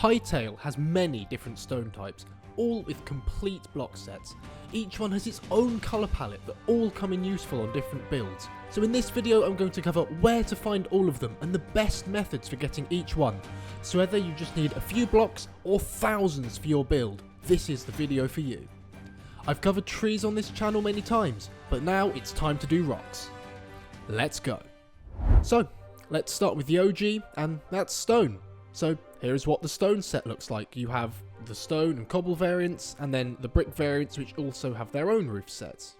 Hytale has many different stone types, all with complete block sets. Each one has its own colour palette that all come in useful on different builds. So in this video I'm going to cover where to find all of them and the best methods for getting each one. So whether you just need a few blocks or thousands for your build, this is the video for you. I've covered trees on this channel many times, but now it's time to do rocks. Let's go. So let's start with the OG, and that's stone. So here's what the stone set looks like. You have the stone and cobble variants, and then the brick variants, which also have their own roof sets.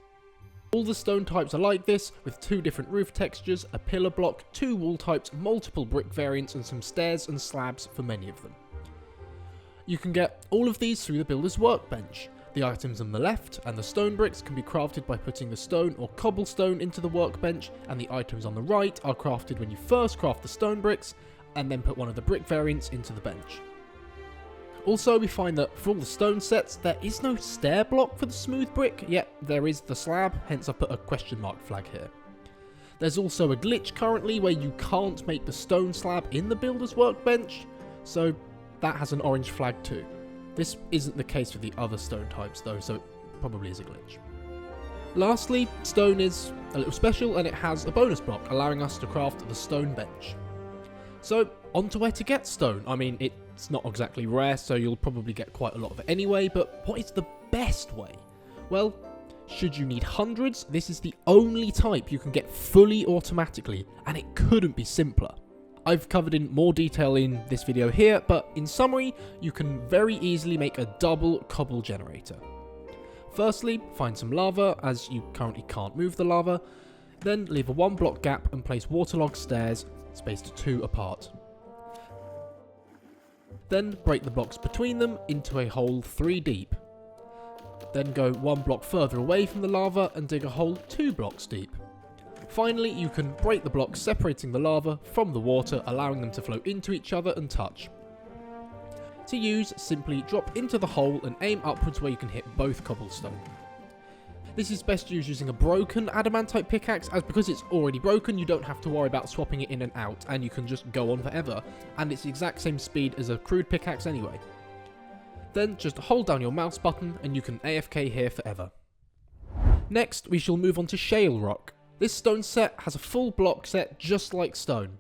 All the stone types are like this, with 2 different roof textures, a pillar block, 2 wall types, multiple brick variants, and some stairs and slabs for many of them. You can get all of these through the builder's workbench. The items on the left and the stone bricks can be crafted by putting the stone or cobblestone into the workbench, and the items on the right are crafted when you first craft the stone bricks and then put one of the brick variants into the bench. Also, we find that for all the stone sets, there is no stair block for the smooth brick, yet there is the slab, hence I put a question mark flag here. There's also a glitch currently where you can't make the stone slab in the builder's workbench, so that has an orange flag too. This isn't the case for the other stone types though, so it probably is a glitch. Lastly, stone is a little special and it has a bonus block allowing us to craft the stone bench. So on to where to get stone. I mean, it's not exactly rare, so you'll probably get quite a lot of it anyway, but what is the best way? Well, should you need hundreds, this is the only type you can get fully automatically, and it couldn't be simpler. I've covered in more detail in this video here, but in summary, you can very easily make a double cobble generator. Firstly, find some lava, as you currently can't move the lava, then leave a 1 block gap and place waterlogged stairs, spaced 2 apart. Then break the blocks between them into a hole 3 deep. Then go 1 block further away from the lava and dig a hole 2 blocks deep. Finally, you can break the blocks separating the lava from the water, allowing them to flow into each other and touch. To use, simply drop into the hole and aim upwards where you can hit both cobblestone. This is best used using a broken adamantite pickaxe, as because it's already broken you don't have to worry about swapping it in and out, and you can just go on forever, and it's the exact same speed as a crude pickaxe anyway. Then just hold down your mouse button and you can AFK here forever. Next, we shall move on to shale rock. This stone set has a full block set just like stone,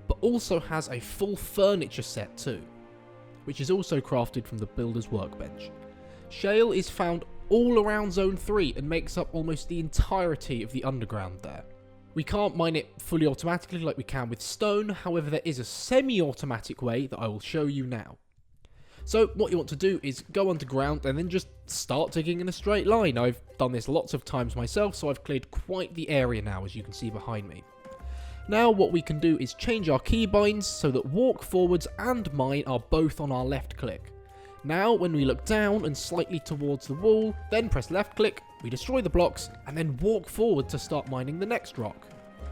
but also has a full furniture set too, which is also crafted from the builder's workbench. Shale is found all around Zone 3 and makes up almost the entirety of the underground there. We can't mine it fully automatically like we can with stone, however there is a semi-automatic way that I will show you now. So what you want to do is go underground and then just start digging in a straight line. I've done this lots of times myself, so I've cleared quite the area now, as you can see behind me. Now what we can do is change our keybinds so that walk forwards and mine are both on our left click. Now when we look down and slightly towards the wall, then press left click, we destroy the blocks and then walk forward to start mining the next rock.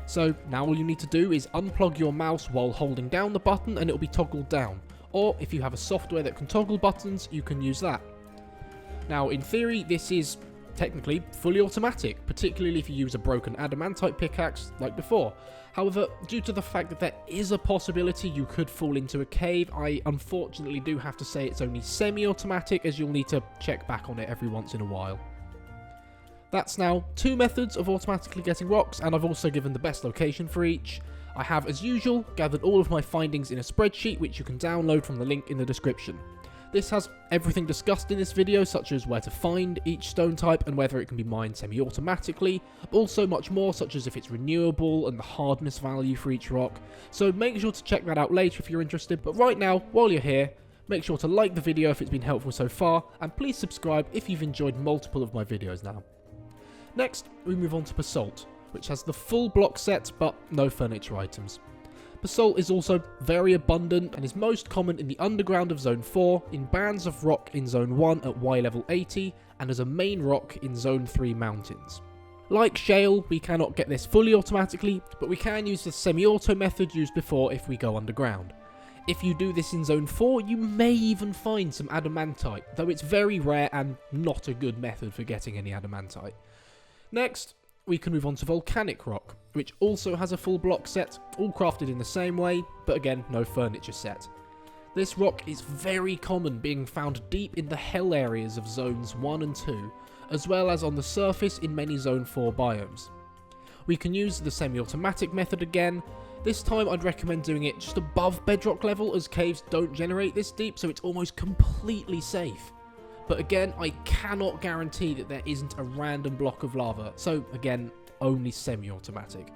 So now all you need to do is unplug your mouse while holding down the button and it will be toggled down. Or if you have a software that can toggle buttons, you can use that. Now in theory this is technically fully automatic, particularly if you use a broken adamantite pickaxe like before. However, due to the fact that there is a possibility you could fall into a cave, I unfortunately do have to say it's only semi-automatic, as you'll need to check back on it every once in a while. That's now 2 methods of automatically getting rocks, and I've also given the best location for each. I have, as usual, gathered all of my findings in a spreadsheet which you can download from the link in the description. This has everything discussed in this video, such as where to find each stone type and whether it can be mined semi-automatically, but also much more, such as if it's renewable and the hardness value for each rock. So make sure to check that out later if you're interested, but right now, while you're here, make sure to like the video if it's been helpful so far, and please subscribe if you've enjoyed multiple of my videos now. Next, we move on to Basalt, which has the full block set but no furniture items. Basalt is also very abundant and is most common in the underground of Zone 4, in bands of rock in Zone 1 at Y level 80, and as a main rock in Zone 3 mountains. Like shale, we cannot get this fully automatically, but we can use the semi-auto method used before if we go underground. If you do this in Zone 4, you may even find some adamantite, though it's very rare and not a good method for getting any adamantite. Next, we can move on to volcanic rock, which also has a full block set, all crafted in the same way, but again, no furniture set. This rock is very common, being found deep in the hell areas of zones 1 and 2, as well as on the surface in many zone 4 biomes. We can use the semi-automatic method again. This time I'd recommend doing it just above bedrock level, as caves don't generate this deep, so it's almost completely safe. But again, I cannot guarantee that there isn't a random block of lava, so again, only semi-automatic.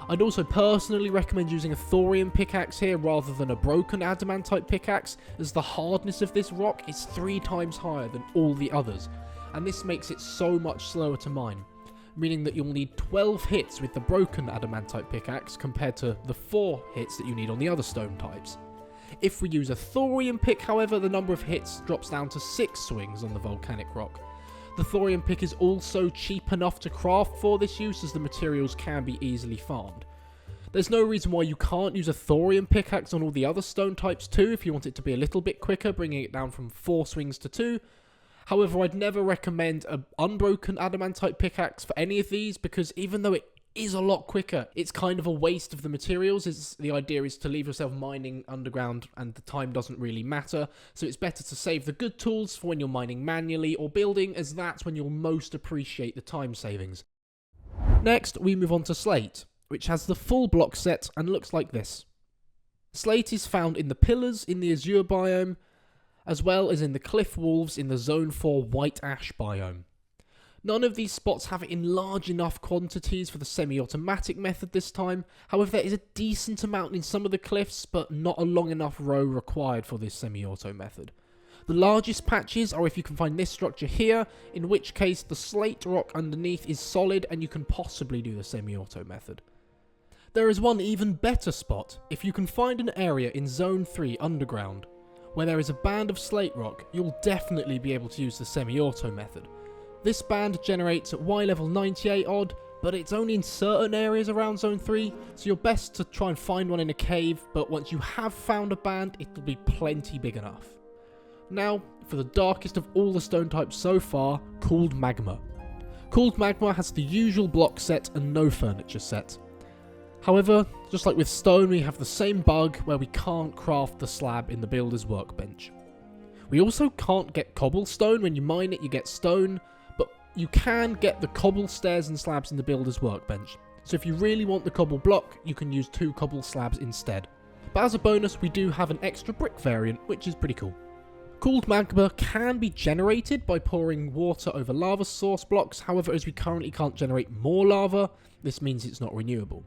I'd also personally recommend using a thorium pickaxe here rather than a broken adamantite pickaxe, as the hardness of this rock is 3 times higher than all the others, and this makes it so much slower to mine, meaning that you'll need 12 hits with the broken adamantite pickaxe compared to the 4 hits that you need on the other stone types. If we use a thorium pick, however, the number of hits drops down to 6 swings on the volcanic rock. The thorium pick is also cheap enough to craft for this use, as the materials can be easily farmed. There's no reason why you can't use a thorium pickaxe on all the other stone types too if you want it to be a little bit quicker, bringing it down from 4 swings to 2. However, I'd never recommend an unbroken adamantite pickaxe for any of these, because even though it is a lot quicker, it's kind of a waste of the materials. The idea is to leave yourself mining underground and the time doesn't really matter, so it's better to save the good tools for when you're mining manually or building, as that's when you'll most appreciate the time savings. Next, we move on to Slate, which has the full block set and looks like this. Slate is found in the pillars in the Azure biome, as well as in the cliff walls in the Zone 4 White Ash biome. None of these spots have it in large enough quantities for the semi-automatic method this time. However, there is a decent amount in some of the cliffs, but not a long enough row required for this semi-auto method. The largest patches are if you can find this structure here, in which case the slate rock underneath is solid and you can possibly do the semi-auto method. There is one even better spot if you can find an area in Zone 3 underground, where there is a band of slate rock. You'll definitely be able to use the semi-auto method. This band generates at Y level 98 odd, but it's only in certain areas around Zone 3, so you're best to try and find one in a cave, but once you have found a band, it'll be plenty big enough. Now, for the darkest of all the stone types so far, Cooled Magma. Cooled Magma has the usual block set and no furniture set. However, just like with stone, we have the same bug where we can't craft the slab in the builder's workbench. We also can't get cobblestone. When you mine it, you get stone, but you can get the cobble stairs and slabs in the builder's workbench. So if you really want the cobble block, you can use 2 cobble slabs instead. But as a bonus, we do have an extra brick variant, which is pretty cool. Cooled magma can be generated by pouring water over lava source blocks. However, as we currently can't generate more lava, this means it's not renewable.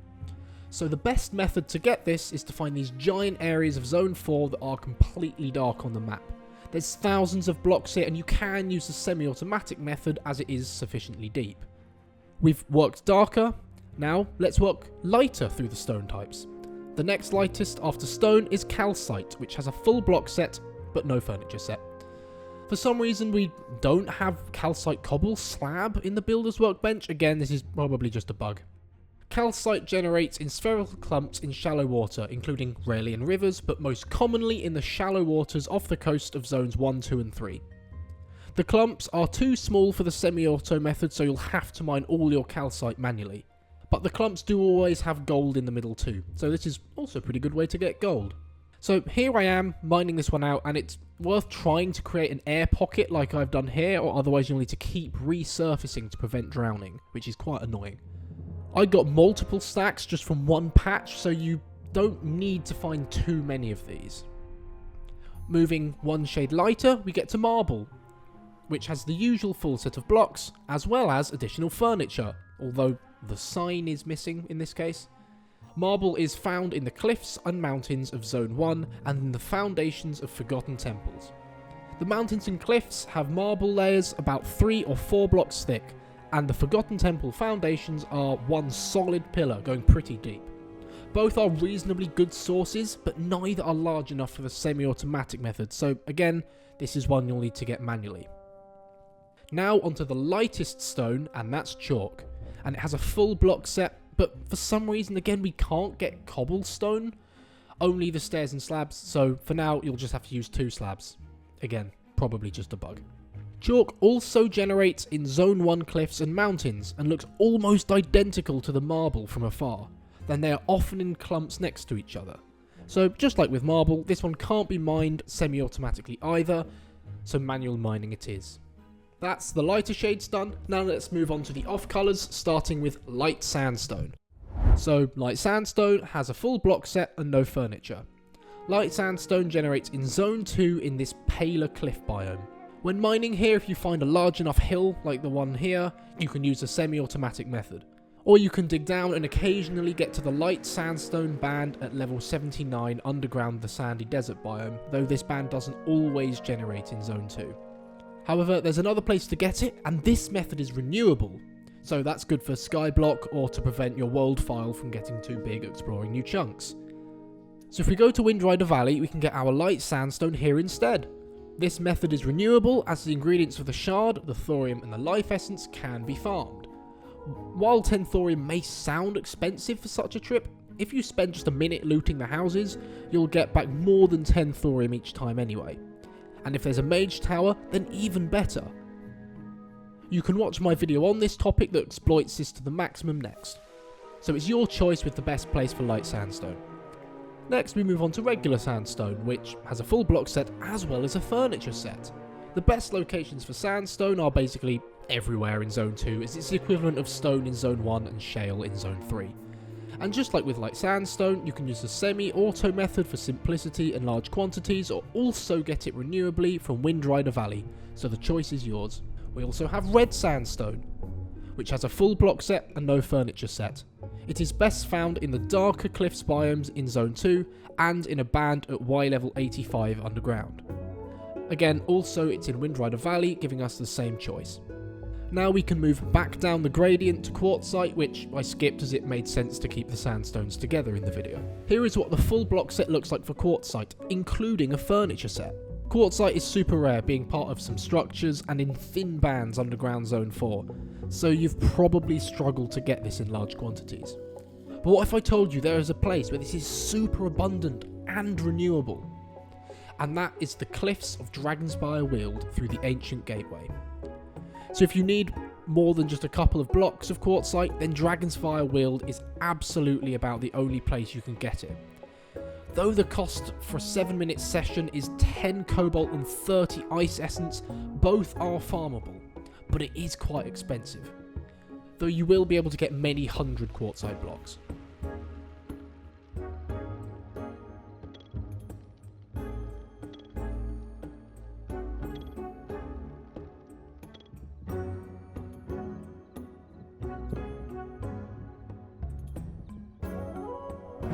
So the best method to get this is to find these giant areas of Zone 4 that are completely dark on the map. There's thousands of blocks here, and you can use the semi-automatic method as it is sufficiently deep. We've worked darker, now let's work lighter through the stone types. The next lightest after stone is Calcite, which has a full block set but no furniture set. For some reason we don't have Calcite cobble slab in the builder's workbench. Again, this is probably just a bug. Calcite generates in spherical clumps in shallow water, including rarely in rivers, but most commonly in the shallow waters off the coast of zones 1, 2 and 3. The clumps are too small for the semi-auto method, so you'll have to mine all your calcite manually. But the clumps do always have gold in the middle too, so this is also a pretty good way to get gold. So here I am mining this one out, and it's worth trying to create an air pocket like I've done here, or otherwise you'll need to keep resurfacing to prevent drowning, which is quite annoying. I got multiple stacks just from one patch, so you don't need to find too many of these. Moving one shade lighter, we get to marble, which has the usual full set of blocks, as well as additional furniture, although the sign is missing in this case. Marble is found in the cliffs and mountains of Zone 1 and in the foundations of forgotten temples. The mountains and cliffs have marble layers about 3 or 4 blocks thick, and the Forgotten Temple foundations are one solid pillar going pretty deep. Both are reasonably good sources, but neither are large enough for the semi-automatic method, so again, this is one you'll need to get manually. Now onto the lightest stone, and that's chalk, and it has a full block set, but for some reason again we can't get cobblestone, only the stairs and slabs, so for now you'll just have to use 2 slabs. Again, probably just a bug. Chalk also generates in Zone 1 cliffs and mountains, and looks almost identical to the marble from afar. Then they are often in clumps next to each other. So just like with marble, this one can't be mined semi-automatically either, so manual mining it is. That's the lighter shades done. Now let's move on to the off colours, starting with light sandstone. So light sandstone has a full block set and no furniture. Light sandstone generates in zone 2 in this paler cliff biome. When mining here, if you find a large enough hill like the one here, you can use a semi-automatic method. Or you can dig down and occasionally get to the light sandstone band at level 79 underground the sandy desert biome, though this band doesn't always generate in zone 2. However, there's another place to get it, and this method is renewable, so that's good for skyblock or to prevent your world file from getting too big exploring new chunks. So if we go to Windrider Valley, we can get our light sandstone here instead. This method is renewable as the ingredients for the shard, the thorium and the life essence can be farmed. While 10 thorium may sound expensive for such a trip, if you spend just a minute looting the houses, you'll get back more than 10 thorium each time anyway. And if there's a mage tower, then even better. You can watch my video on this topic that exploits this to the maximum next. So it's your choice with the best place for light sandstone. Next we move on to regular sandstone, which has a full block set as well as a furniture set. The best locations for sandstone are basically everywhere in zone 2, as it's the equivalent of stone in zone 1 and shale in zone 3. And just like with light sandstone, you can use the semi-auto method for simplicity and large quantities, or also get it renewably from Windrider Valley, so the choice is yours. We also have red sandstone, which has a full block set and no furniture set. It is best found in the darker cliffs biomes in zone 2, and in a band at Y level 85 underground. Again, also it's in Windrider Valley, giving us the same choice. Now we can move back down the gradient to quartzite, which I skipped as it made sense to keep the sandstones together in the video. Here is what the full block set looks like for quartzite, including a furniture set. Quartzite is super rare, being part of some structures and in thin bands underground zone 4, so you've probably struggled to get this in large quantities. But what if I told you there is a place where this is super abundant and renewable? And that is the cliffs of Dragonspire Weald through the ancient gateway. So if you need more than just a couple of blocks of quartzite, then Dragonspire Weald is absolutely about the only place you can get it. Though the cost for a 7-minute session is 10 cobalt and 30 ice essence, both are farmable, but it is quite expensive. Though you will be able to get many hundred quartzite blocks.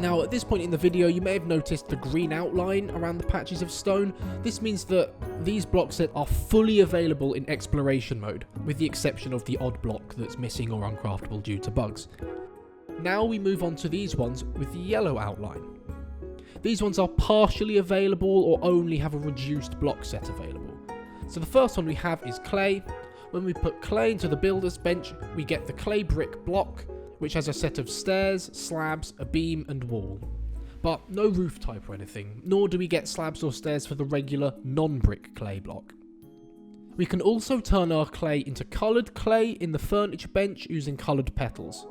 Now at this point in the video you may have noticed the green outline around the patches of stone. This means that these block sets are fully available in exploration mode, with the exception of the odd block that's missing or uncraftable due to bugs. Now we move on to these ones with the yellow outline. These ones are partially available or only have a reduced block set available. So the first one we have is clay. When we put clay into the builder's bench, we get the clay brick block, which has a set of stairs, slabs, a beam and wall. But no roof type or anything, nor do we get slabs or stairs for the regular non-brick clay block. We can also turn our clay into coloured clay in the furniture bench using coloured petals.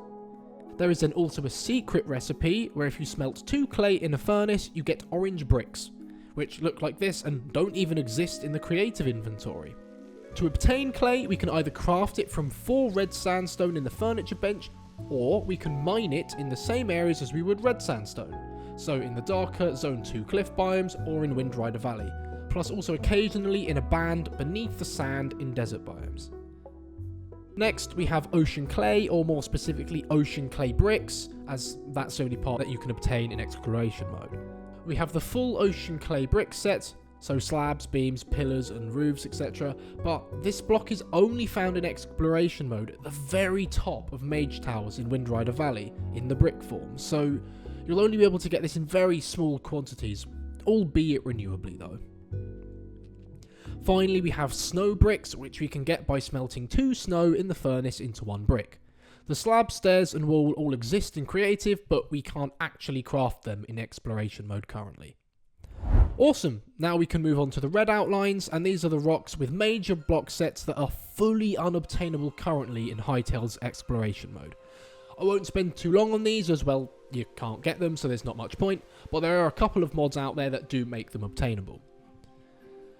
There is then also a secret recipe where if you smelt 2 clay in a furnace, you get orange bricks, which look like this and don't even exist in the creative inventory. To obtain clay, we can either craft it from 4 red sandstone in the furniture bench, or we can mine it in the same areas as we would red sandstone, so in the darker zone 2 cliff biomes or in Windrider Valley, plus also occasionally in a band beneath the sand in desert biomes. Next we have ocean clay, or more specifically ocean clay bricks, as that's the only part that you can obtain in exploration mode. We have the full ocean clay brick set, so slabs, beams, pillars and roofs, etc. But this block is only found in exploration mode at the very top of mage towers in Windrider Valley in the brick form, so you'll only be able to get this in very small quantities, albeit renewably though. Finally we have snow bricks, which we can get by smelting 2 snow in the furnace into 1 brick. The slab, stairs and wall all exist in creative, but we can't actually craft them in exploration mode currently. Awesome, now we can move on to the red outlines, and these are the rocks with major block sets that are fully unobtainable currently in Hytale's exploration mode. I won't spend too long on these as well, you can't get them, so there's not much point, but there are a couple of mods out there that do make them obtainable.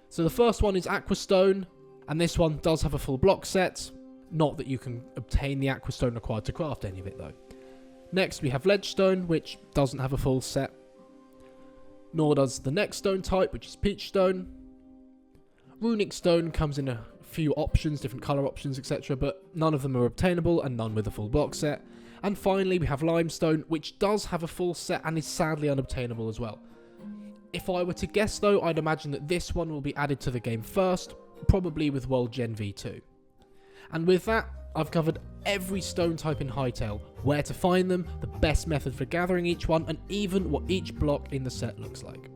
So the first one is Aquastone, and this one does have a full block set. Not that you can obtain the Aquastone required to craft any of it though. Next we have Ledgestone, which doesn't have a full set. Nor does the next stone type, which is Peachstone. Runic Stone comes in a few options, different colour options, etc., but none of them are obtainable and none with a full block set. And finally we have Limestone, which does have a full set and is sadly unobtainable as well. If I were to guess though, I'd imagine that this one will be added to the game first, probably with World Gen V2. And with that, I've covered every stone type in Hytale, where to find them, the best method for gathering each one, and even what each block in the set looks like.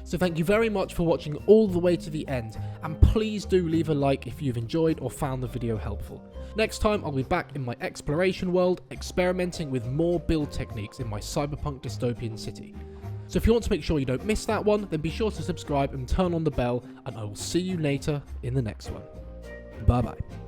So thank you very much for watching all the way to the end, and please do leave a like if you've enjoyed or found the video helpful. Next time I'll be back in my exploration world, experimenting with more build techniques in my cyberpunk dystopian city. So if you want to make sure you don't miss that one, then be sure to subscribe and turn on the bell, and I will see you later in the next one. Bye bye.